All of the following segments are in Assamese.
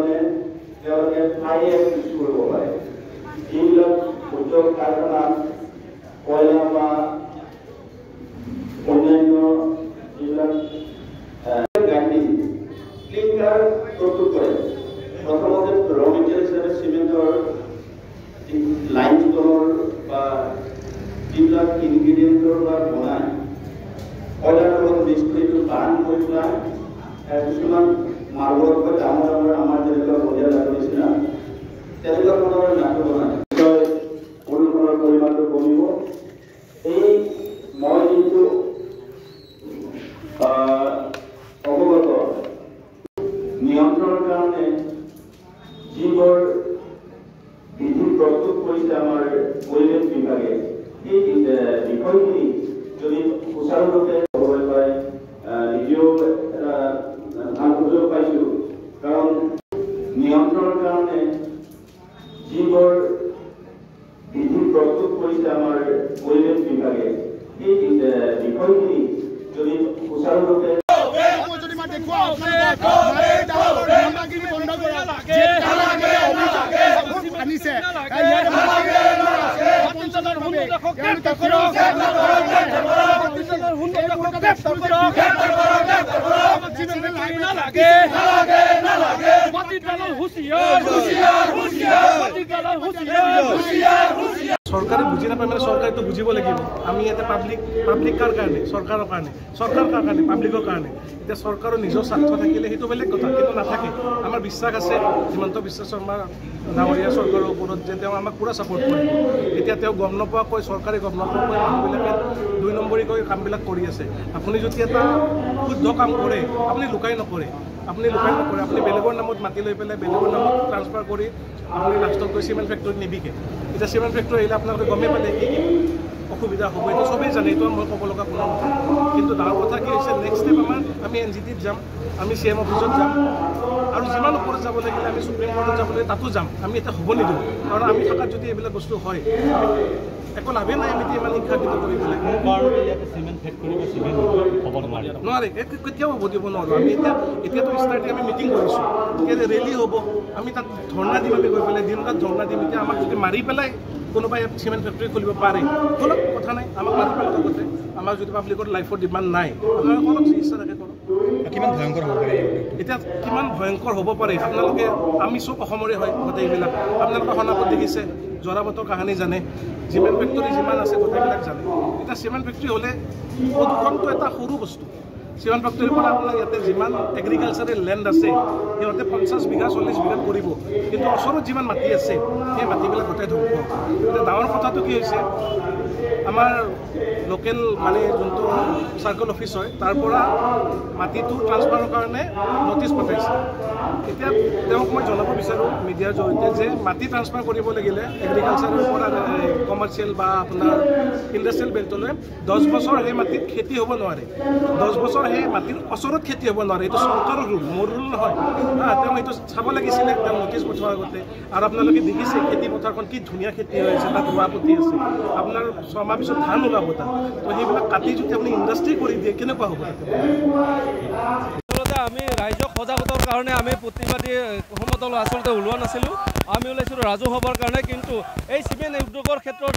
কাৰণে তেওঁলোকে ঠায়ে সৃষ্টি কৰিব পাৰে। যিবিলাক উদ্যোগ কাৰখানা কয়লা বা অন্যান্য যিবিলাক গাড়ী ক্লিংকাৰ প্ৰস্তুত কৰে। প্ৰথমতে ৰ মেটেৰিয়েল হিচাপে চিমেণ্টৰ লাইমষ্টোনৰ বা যিবিলাক ইনগ্ৰিডিয়েণ্টৰ পৰা বনায় কয়লাৰ লগত মিক্স কৰি বাৰ্ণ কৰি পেলাই কিছুমান মাৰ্বলতকৈ ডাঙৰ ডাঙৰ আমাৰ যেনেকুৱা বলিয়া লাডু নিচিনা তেনেকুৱা ধৰণৰ লাডু বনায়। প্ৰদূষণৰ পৰিমাণটো কমিব। এই মই কিন্তু অৱগত নিয়ন্ত্ৰণৰ কাৰণে যিবোৰ বিধি প্ৰস্তুত কৰিছে আমাৰ পৰিৱেশ বিভাগে, এই বিষয়খিনি যদি সুচাৰুৰূপে হ'বলৈ পায় নিজেও ভাল সুযোগ পাইছোঁ। কাৰণ নিয়ন্ত্ৰণৰ কাৰণে যিবোৰ বিধি প্ৰস্তুত কৰিছে আমাৰ পৰিৱেশ বিভাগে, এই বিষয়খিনি যদি সুচাৰুৰূপে চৰকাৰে বুজি নাপায় মানে চৰকাৰেতো বুজিব লাগিব। আমি ইয়াতে পাব্লিক কাৰ কাৰণে, চৰকাৰৰ কাৰণে, চৰকাৰ কাৰ কাৰণে, পাব্লিকৰ কাৰণে। এতিয়া চৰকাৰৰ নিজৰ স্বাৰ্থ থাকিলে সেইটো বেলেগ কথা, কিন্তু নাথাকে। আমাৰ বিশ্বাস আছে হিমন্ত বিশ্ব শৰ্মা ডাঙৰীয়া চৰকাৰৰ ওপৰত যে তেওঁ আমাক পুৰা ছাপোৰ্ট কৰিব। এতিয়া তেওঁ গম নোপোৱাকৈ, চৰকাৰে গম নোপোৱাকৈ মানুহবিলাকে 2 নম্বৰীকৈ কামবিলাক কৰি আছে। আপুনি যদি এটা শুদ্ধ কাম কৰে আপুনি লুকাই নকৰে, আপুনি বেলেগৰ নামত মাটি লৈ পেলাই বেলেগৰ নামত ট্ৰান্সফাৰ কৰি আপুনি লাষ্টত গৈ চিমেণ্ট ফেক্টৰীত নিবিকে। এতিয়া চিমেণ্ট ফেক্টৰী আহিলে আপোনালোকে গমেই পালে কি অসুবিধা হ'ব, এইটো চবেই জানে, এইটো মই ক'ব লগা কোনো কথা। কিন্তু ডাঙৰ কথা কি হৈছে, নেক্সট ষ্টেপ আমি NGTত যাম, আমি CM অফিচত যাম, আৰু যিমান ওপৰত যাব লাগিলে আমি সুপ্ৰিম কোৰ্টত যাব লাগে তাতো যাম। আমি এতিয়া হ'ব নিদিওঁ, কাৰণ আমি থকাত যদি এইবিলাক বস্তু হয় একো লাভেই নাই। আমি ইমান শিক্ষাকৃত কৰি পেলাই নোৱাৰে, কেতিয়াও হ'ব দিব নোৱাৰোঁ। আমি এতিয়াতো ষ্টাৰ্টিং আমি মিটিং কৰিছোঁ, ৰেলী হ'ব, আমি তাত ধৰ্ণা দিম। আমি গৈ পেলাই দিন তাত ধৰ্ণা দিম। এতিয়া আমাক যদি মাৰি পেলাই কোনোবাই চিমেণ্ট ফেক্টৰী খুলিব পাৰে, অলপ কথা নাই, আমাক মাৰি পেলাই লগতে আমাৰ যদি পাব্লিকৰ লাইফৰ ডিমাণ্ড নাই, আপোনালোকে অলপ যি ইচ্ছা থাকে কৰক। কিমান ভয়ংকৰ হ'ব পাৰে এতিয়া, কিমান ভয়ংকৰ হ'ব পাৰে আপোনালোকে, আমি চব অসমৰে হয় গোটেইবিলাক। আপোনালোকে সনাপত দেখিছে, জৰাবাটৰ কাহিনী জানে, চিমেণ্ট ফেক্টৰী যিমান আছে গোটেইবিলাক জানে। এতিয়া চিমেণ্ট ফেক্টৰী হ'লে প্ৰদূষণটো এটা সৰু বস্তু। চিমেণ্ট ফেক্টৰীৰ পৰা আপোনাৰ ইয়াতে যিমান এগ্ৰিকালচাৰেল লেণ্ড আছে সিহঁতে 50 বিঘা 40 বিঘাত কৰিব, কিন্তু ওচৰত যিমান মাটি আছে সেই মাটিবিলাক গোটেই ধ্বংস। এতিয়া ডাঙৰ কথাটো কি হৈছে, আমাৰ লোকেল মানে যোনটো চাৰ্কল অফিচ হয় তাৰ পৰা মাটিটো ট্ৰান্সফাৰৰ কাৰণে নটিচ পঠাইছে। এতিয়া তেওঁক মই জনাব বিচাৰোঁ মিডিয়াৰ জৰিয়তে যে মাটি ট্ৰান্সফাৰ কৰিব লাগিলে এগ্ৰিকালচাৰৰ পৰা কমাৰ্চিয়েল বা আপোনাৰ ইণ্ডাষ্ট্ৰিয়েল বেল্টলৈ 10 বছৰ সেই মাটিত খেতি হ'ব নোৱাৰে। 10 বছৰ সেই মাটিৰ ওচৰত খেতি হ'ব নোৱাৰে। এইটো চৰকাৰৰ ৰুল, মোৰ ৰুল নহয়। তেওঁ এইটো চাব লাগিছিলে, তেওঁ নটিচ পঠোৱাৰ আগতে। আৰু আপোনালোকে দেখিছে খেতি পথাৰখন কি ধুনীয়া খেতি হৈ আছে, তাত ৰোৱা পুতি আছে, আপোনাৰ 6 মাহ পিছত ধান ওলাব তাত। তো সেইবিলাক কাটি যদি আপুনি ইণ্ডাষ্ট্ৰি কৰি দিয়ে কেনেকুৱা হ'ব? আচলতে আমি ৰাইজক সজাগতাৰ কাৰণে আমি প্ৰতিবাদী সমদল আচলতে ওলোৱা নাছিলোঁ। আমি ওলাইছিলোঁ ৰাজহ হ'বৰ কাৰণে। কিন্তু এই চিমেণ্ট উদ্যোগৰ ক্ষেত্ৰত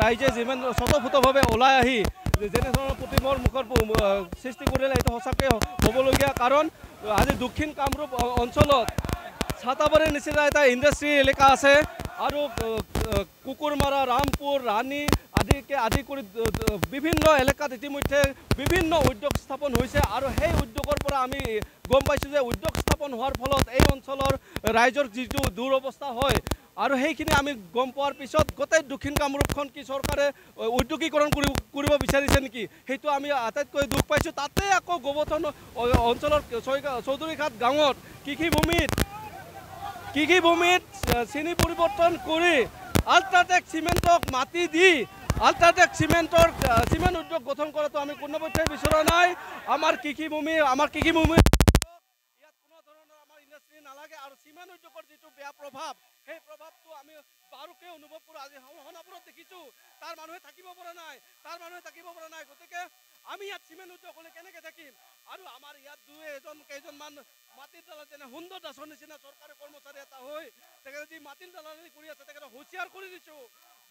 ৰাইজে যিমান স্বতঃস্ফূৰ্তভাৱে ওলাই আহি যেনেধৰণৰ প্ৰতিমৰ মুখৰ সৃষ্টি কৰিলে এইটো সঁচাকৈ হ'বলগীয়া। কাৰণ আজি দক্ষিণ কামৰূপ অঞ্চলত ছাতাবাৰীৰ নিচিনা এটা ইণ্ডাষ্ট্ৰি এলেকা আছে, আৰু কুকুৰমাৰা, ৰামপুৰ, ৰাণী আদি কৰি বিভিন্ন এলেকাত ইতিমধ্যে বিভিন্ন উদ্যোগ স্থাপন হৈছে। আৰু সেই উদ্যোগৰ পৰা আমি গম পাইছোঁ যে উদ্যোগ স্থাপন হোৱাৰ ফলত এই অঞ্চলৰ ৰাইজৰ যিটো দুৰৱস্থা হয়, আৰু সেইখিনি আমি গম পোৱাৰ পিছত গোটেই দক্ষিণ কামৰূপখন কি চৰকাৰে উদ্যোগীকৰণ কৰিব বিচাৰিছে নেকি, সেইটো আমি আটাইতকৈ দুখ পাইছোঁ। তাতে আকৌ গোবৰ্ধন অঞ্চলৰ চৌধুৰীঘাট গাঁৱত কৃষিভূমিত চিনি পৰিৱৰ্তন কৰি আল্ট্ৰাটেক চিমেণ্টক মাটি দি আল্ট্ৰাটেক চিমেণ্ট উদ্যোগ গঠন কৰাটো আমি কোনোপধ্যেই বিচৰা নাই। আমাৰ কৃষিভূমি ইয়াত কোনো ধৰণৰ আমাৰ ইণ্ডাষ্ট্ৰি নালাগে। আৰু চিমেণ্ট উদ্যোগৰ যিটো বেয়া প্ৰভাৱ, সেই প্ৰভাৱটো আমি বাৰুকৈ অনুভৱ কৰোঁ। আজি সনাপুৰত দেখিছোঁ তাৰ মানুহে থাকিব পৰা নাই। গতিকে আমি ইয়াত চিমেণ্ট উদ্যোগসকলে কেনেকৈ থাকিম আৰু আমাৰ ইয়াত কেইজনমান মাটিৰ দালাল যেনে সুন্দৰ দাসৰ নিচিনা চৰকাৰী কৰ্মচাৰী এটা হৈ তেখেতে যি মাটিৰ দালালি কৰি আছে তেখেতক হুঁচিয়াৰ কৰি দিছোঁ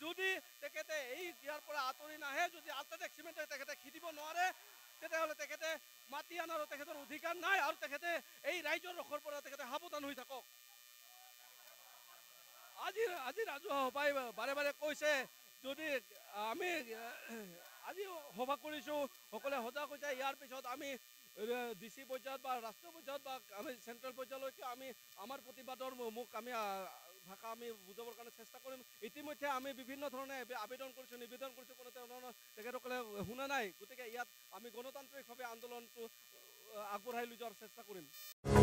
যদি তেখেতে ইয়াৰ পৰা আঁতৰি নাহে যদি আল্ট্ৰাটেক চিমেণ্টে তেখেতে খিদিব নোৱাৰে তেতিয়াহ'লে তেখেতে মাটি আনাৰো তেখেতৰ অধিকাৰ নাই আৰু তেখেতে এই ৰাইজৰ ৰসৰ পৰা তেখেতে সাৱধান হৈ থাকক আজি ৰাজহুৱা সভাই বাৰে বাৰে কৈছে যদি আমি আজি সভা কৰিছোঁ সকলোৱে সজাগ হৈছে ইয়াৰ পিছত আমি DC পৰ্যায়ত বা ৰাষ্ট্ৰীয় পৰ্যায়ত বা আমি চেণ্ট্ৰেল পৰ্যায়লৈকে আমি আমাৰ প্ৰতিবাদৰ মুখ আমি ভাষা আমি বুজাবৰ কাৰণে চেষ্টা কৰিম ইতিমধ্যে আমি বিভিন্ন ধৰণে আবেদন কৰিছোঁ নিবেদন কৰিছোঁ কোনো ধৰণৰ তেখেতসকলে শুনা নাই গতিকে ইয়াত আমি গণতান্ত্ৰিকভাৱে আন্দোলনটো আগবঢ়াই লৈ যোৱাৰ চেষ্টা কৰিম